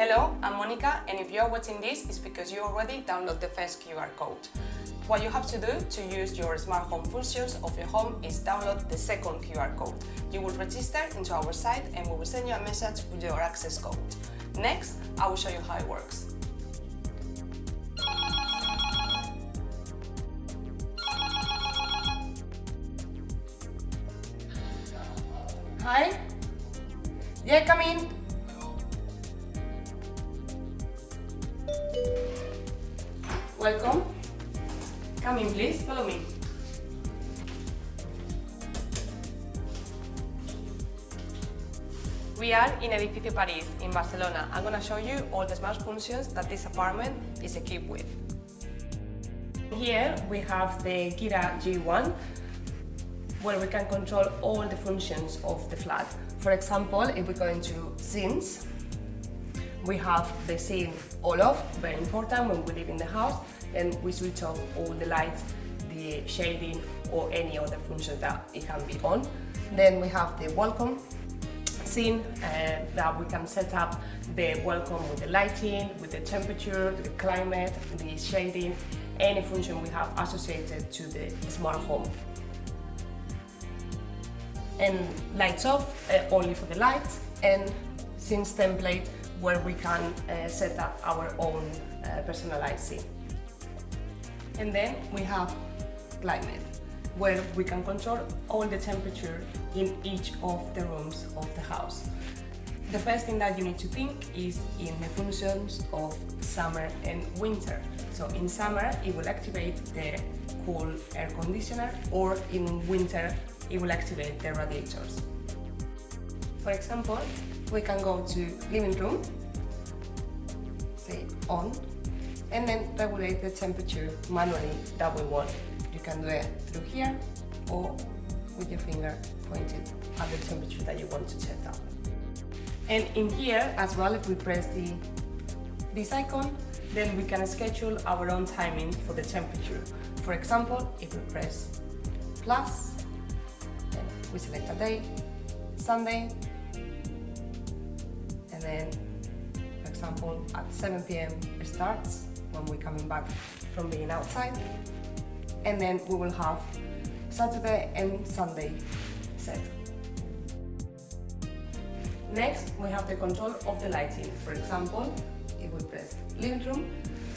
Hello, I'm Monica, and if you are watching this, it's because you already downloaded the first QR code. What you have to do to use your smart home functions of your home is download the second QR code. You will register into our site and we will send you a message with your access code. Next, I will show you how it works. Hi? Yeah, come in. Welcome. Come in, please. Follow me. We are in Edificio Paris in Barcelona. I'm going to show you all the smart functions that this apartment is equipped with. Here we have the Gira G1, where we can control all the functions of the flat. For example, if we go into scenes, we have the scene all off, very important when we live in the house, and we switch off all the lights, the shading, or any other function that it can be on. Then we have the welcome scene that we can set up the welcome with the lighting, with the temperature, the climate, the shading, any function we have associated to the smart home. And lights off, only for the lights, and scenes template where we can set up our own personalized scene. And then we have climate, where we can control all the temperature in each of the rooms of the house. The first thing that you need to think is in the functions of summer and winter. So in summer, it will activate the cool air conditioner, or in winter, it will activate the radiators. For example, we can go to living room, say on, and then regulate the temperature manually that we want. You can do it through here or with your finger pointed at the temperature that you want to set up. And in here as well, if we press this icon, then we can schedule our own timing for the temperature. For example, if we press plus, then we select a day, Sunday, and then, for example, at 7 p.m. it starts when we're coming back from being outside, and then we will have Saturday and Sunday set. Next, we have the control of the lighting. For example, if we press living room,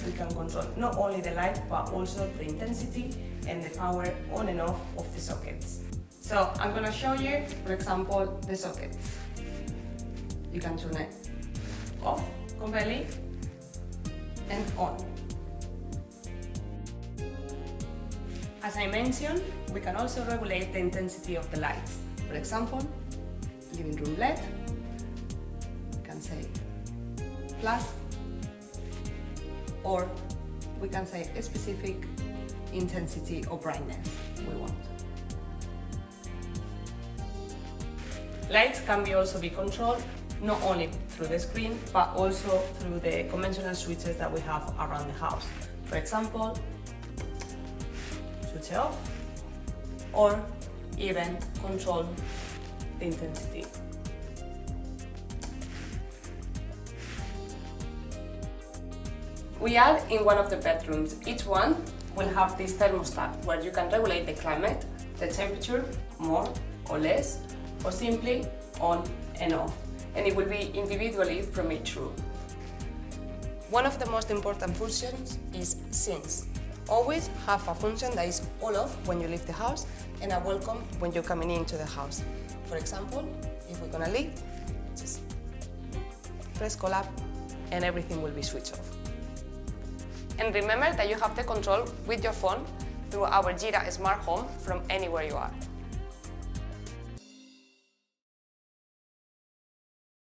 we can control not only the light but also the intensity and the power on and off of the sockets. So I'm going to show you, for example, the sockets. You can turn it off completely and on. As I mentioned, we can also regulate the intensity of the lights. For example, living room LED, we can say plus, or we can say a specific intensity or brightness we want. Lights can also be controlled not only through the screen, but also through the conventional switches that we have around the house. For example, switch it off, or even control the intensity. We are in one of the bedrooms. Each one will have this thermostat where you can regulate the climate, the temperature, more or less, or simply on and off, and it will be individually from each room. One of the most important functions is scenes. Always have a function that is all off when you leave the house and a welcome when you're coming into the house. For example, if we're gonna leave, just press call up and everything will be switched off. And remember that you have the control with your phone through our Gira SmartHome from anywhere you are.